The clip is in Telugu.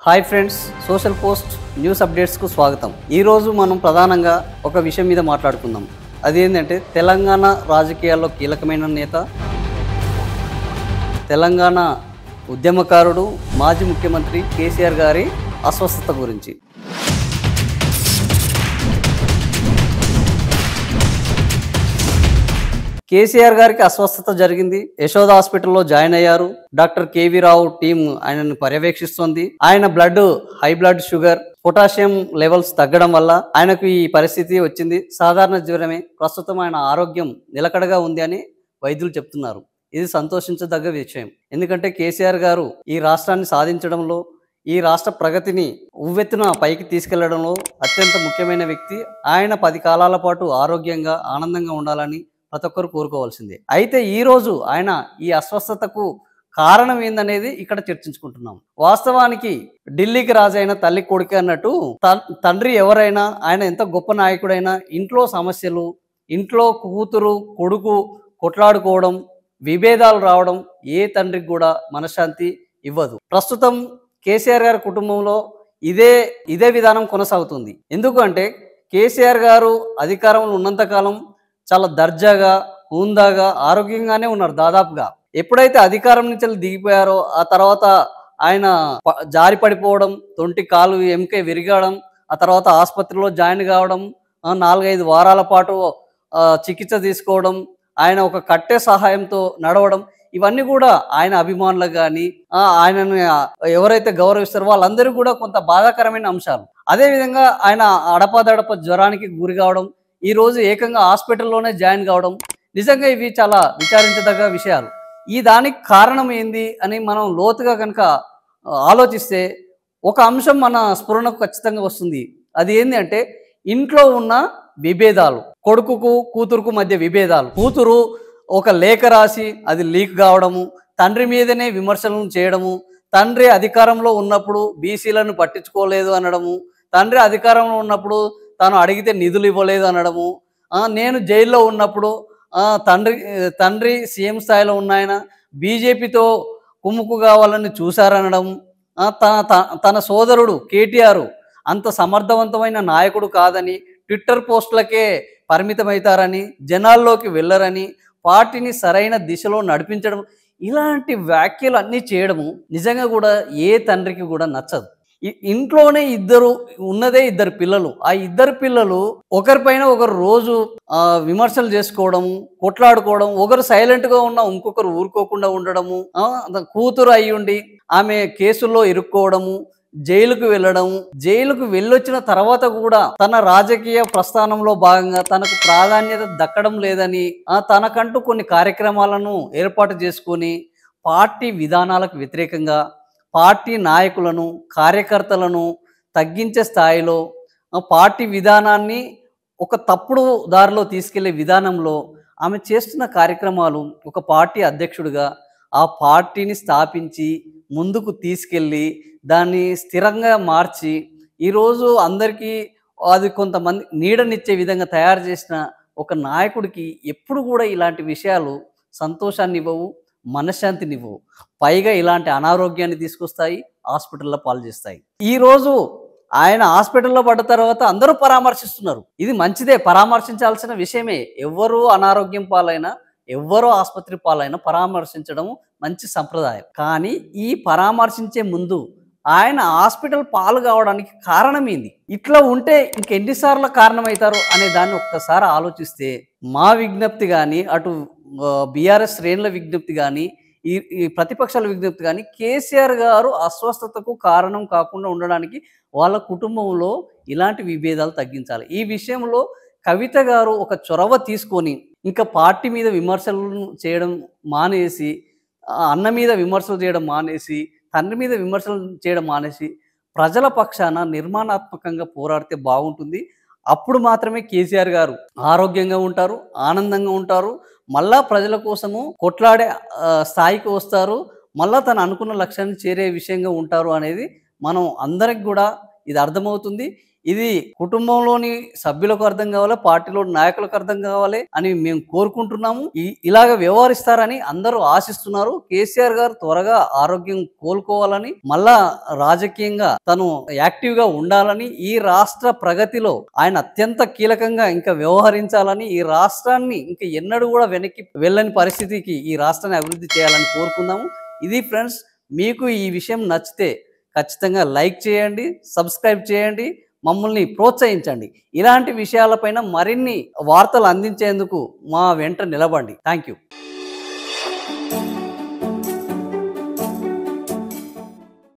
Hi friends, social post news అప్డేట్స్కు స్వాగతం. ఈరోజు మనం ప్రధానంగా ఒక విషయం మీద మాట్లాడుకుందాం. అదేంటంటే తెలంగాణ రాజకీయాల్లో కీలకమైన నేత, తెలంగాణ ఉద్యమకారుడు, మాజీ ముఖ్యమంత్రి కేసీఆర్ గారి అస్వస్థత గురించి. కేసీఆర్ గారికి అస్వస్థత జరిగింది. యశోద హాస్పిటల్లో జాయిన్ అయ్యారు. డాక్టర్ కేవీ రావు టీం ఆయనను పర్యవేక్షిస్తోంది. ఆయన high blood sugar, potassium levels తగ్గడం వల్ల ఆయనకు ఈ పరిస్థితి వచ్చింది. సాధారణ జ్వరమే. ప్రస్తుతం ఆయన ఆరోగ్యం నిలకడగా ఉంది అని వైద్యులు చెప్తున్నారు. ఇది సంతోషించదగ్గ విషయం. ఎందుకంటే కేసీఆర్ గారు ఈ రాష్ట్రాన్ని సాధించడంలో, ఈ రాష్ట్ర ప్రగతిని ఉవ్వెత్తున పైకి తీసుకెళ్లడంలో అత్యంత ముఖ్యమైన వ్యక్తి. ఆయన 10 కాలాల పాటు ఆరోగ్యంగా ఆనందంగా ఉండాలని ప్రతి ఒక్కరు కోరుకోవాల్సిందే. అయితే ఈరోజు ఆయన ఈ అస్వస్థతకు కారణం ఏందనేది ఇక్కడ చర్చించుకుంటున్నాం. వాస్తవానికి ఢిల్లీకి రాజైన తల్లి కొడుకు అన్నట్టు తండ్రి ఎవరైనా, ఆయన ఎంత గొప్ప నాయకుడైనా, ఇంట్లో సమస్యలు, ఇంట్లో కూతురు కొడుకు కొట్లాడుకోవడం, విభేదాలు రావడం ఏ తండ్రికి కూడా మనశ్శాంతి ఇవ్వదు. ప్రస్తుతం కేసీఆర్ గారి కుటుంబంలో ఇదే విధానం కొనసాగుతుంది. ఎందుకంటే కేసీఆర్ గారు అధికారంలో ఉన్నంతకాలం చాలా దర్జాగా, హుందాగా, ఆరోగ్యంగానే ఉన్నారు దాదాపుగా. ఎప్పుడైతే అధికారం నుంచి దిగిపోయారో ఆ తర్వాత ఆయన జారి పడిపోవడం, తొంటి కాలు ఎముక విరగడం, ఆ తర్వాత ఆసుపత్రిలో జాయిన్ కావడం, 4-5 వారాల పాటు చికిత్స తీసుకోవడం, ఆయన ఒక కట్టె సహాయంతో నడవడం, ఇవన్నీ కూడా ఆయన అభిమానులకు కానీ, ఆయనను ఎవరైతే గౌరవిస్తారో వాళ్ళందరూ కూడా కొంత బాధాకరమైన అంశాలు. అదేవిధంగా ఆయన అడపాదడప జ్వరానికి గురి కావడం, ఈరోజు ఏకంగా హాస్పిటల్లోనే జాయిన్ కావడం, నిజంగా ఇవి చాలా విచారించదగ్గ విషయాలు. ఈ దానికి కారణం ఏంది అని మనం లోతుగా కనుక ఆలోచిస్తే ఒక అంశం మన స్ఫురణకు ఖచ్చితంగా వస్తుంది. అది ఏంది అంటే ఇంట్లో ఉన్న విభేదాలు, కొడుకుకు కూతురుకు మధ్య విభేదాలు. కూతురు ఒక లేఖ రాసి అది లీక్ కావడము, తండ్రి మీదనే విమర్శలను చేయడము, తండ్రి అధికారంలో ఉన్నప్పుడు బీసీలను పట్టించుకోలేదు అనడము, తండ్రి అధికారంలో ఉన్నప్పుడు తాను అడిగితే నిధులు ఇవ్వలేదు అనడము, నేను జైల్లో ఉన్నప్పుడు తండ్రి సీఎం స్థాయిలో ఉన్నాయన బీజేపీతో కుమ్ముకు కావాలని చూశారనడం, తన సోదరుడు కేటీఆర్ అంత సమర్థవంతమైన నాయకుడు కాదని, ట్విట్టర్ పోస్టులకే పరిమితమవుతారని, జనాల్లోకి వెళ్ళరని, పార్టీని సరైన దిశలో నడిపించడం, ఇలాంటి వ్యాఖ్యలు అన్నీ చేయడము నిజంగా కూడా ఏ తండ్రికి కూడా నచ్చదు. ఇంట్లోనే ఉన్నదే ఇద్దరు పిల్లలు. ఆ ఇద్దరు పిల్లలు ఒకరిపైన ఒకరు రోజు విమర్శలు చేసుకోవడము, కొట్లాడుకోవడం, ఒకరు సైలెంట్గా ఉన్న ఇంకొకరు ఊరుకోకుండా ఉండడము, కూతురు అయ్యుండి ఆమె కేసుల్లో ఇరుక్కోవడము, జైలుకు వెళ్ళడము, జైలుకు వెళ్ళొచ్చిన తర్వాత కూడా తన రాజకీయ ప్రస్థానంలో భాగంగా తనకు ప్రాధాన్యత దక్కడం లేదని, తనకంటూ కొన్ని కార్యక్రమాలను ఏర్పాటు చేసుకొని పార్టీ విధానాలకు వ్యతిరేకంగా పార్టీ నాయకులను, కార్యకర్తలను తగ్గించే స్థాయిలో పార్టీ విధానాన్ని ఒక తప్పుడు దారిలో తీసుకెళ్లే విధానంలో ఆమె చేస్తున్న కార్యక్రమాలు, ఒక పార్టీ అధ్యక్షుడిగా ఆ పార్టీని స్థాపించి ముందుకు తీసుకెళ్ళి దాన్ని స్థిరంగా మార్చి ఈరోజు అందరికీ అది కొంతమంది నీడనిచ్చే విధంగా తయారు చేసిన ఒక నాయకుడికి ఎప్పుడు కూడా ఇలాంటి విషయాలు సంతోషాన్ని ఇవ్వవు, మనశ్శాంతినివ్వవు. పైగా ఇలాంటి అనారోగ్యాన్ని తీసుకొస్తాయి, హాస్పిటల్లో పాలు చేస్తాయి. ఈరోజు ఆయన హాస్పిటల్లో పడ్డ తర్వాత అందరూ పరామర్శిస్తున్నారు. ఇది మంచిదే, పరామర్శించాల్సిన విషయమే. ఎవ్వరూ అనారోగ్యం పాలైనా, ఎవ్వరూ ఆసుపత్రి పాలైనా పరామర్శించడం మంచి సంప్రదాయం. కానీ ఈ పరామర్శించే ముందు ఆయన హాస్పిటల్ పాలు కావడానికి కారణం ఏంది? ఇట్లా ఉంటే ఇంకెన్నిసార్లు కారణమవుతారు అనే దాన్ని ఒక్కసారి ఆలోచిస్తే మా విజ్ఞప్తి కానీ, అటు బీఆర్ఎస్ శ్రేణుల విజ్ఞప్తి కానీ, ఈ ప్రతిపక్షాల విజ్ఞప్తి కానీ, కేసీఆర్ గారు అస్వస్థతకు కారణం కాకుండా ఉండడానికి వాళ్ళ కుటుంబంలో ఇలాంటి విభేదాలు తగ్గించాలి. ఈ విషయంలో కవిత గారు ఒక చొరవ తీసుకొని ఇంకా పార్టీ మీద విమర్శలు చేయడం మానేసి, అన్న మీద విమర్శలు చేయడం మానేసి, తండ్రి మీద విమర్శలు చేయడం మానేసి ప్రజల పక్షాన నిర్మాణాత్మకంగా పోరాడితే బాగుంటుంది. అప్పుడు మాత్రమే కేసీఆర్ గారు ఆరోగ్యంగా ఉంటారు, ఆనందంగా ఉంటారు, మళ్ళా ప్రజల కోసము కొట్లాడే స్థాయికి వస్తారు, మళ్ళా తను అనుకున్న లక్ష్యాన్ని చేరే విషయంగా ఉంటారు అనేది మనం అందరికి కూడా ఇది అర్థమవుతుంది. ఇది కుటుంబంలోని సభ్యులకు అర్థం కావాలి, పార్టీలోని నాయకులకు అర్థం కావాలి అని మేము కోరుకుంటున్నాము. ఇలాగ వ్యవహరిస్తారని అందరూ ఆశిస్తున్నారు. కేసీఆర్ గారు త్వరగా ఆరోగ్యం కోలుకోవాలని, మళ్ళా రాజకీయంగా తను యాక్టివ్ గా ఉండాలని, ఈ రాష్ట్ర ప్రగతిలో ఆయన అత్యంత కీలకంగా ఇంకా వ్యవహరించాలని, ఈ రాష్ట్రాన్ని ఇంకా ఎన్నడూ కూడా వెనక్కి వెళ్ళని పరిస్థితికి ఈ రాష్ట్రాన్ని అభివృద్ధి చేయాలని కోరుకుందాము. ఇది ఫ్రెండ్స్, మీకు ఈ విషయం నచ్చితే ఖచ్చితంగా లైక్ చేయండి, సబ్స్క్రైబ్ చేయండి, మమ్మల్ని ప్రోత్సహించండి. ఇలాంటి విషయాలపైన మరిన్ని వార్తలు అందించేందుకు మా వెంట నిలబండి. Thank you.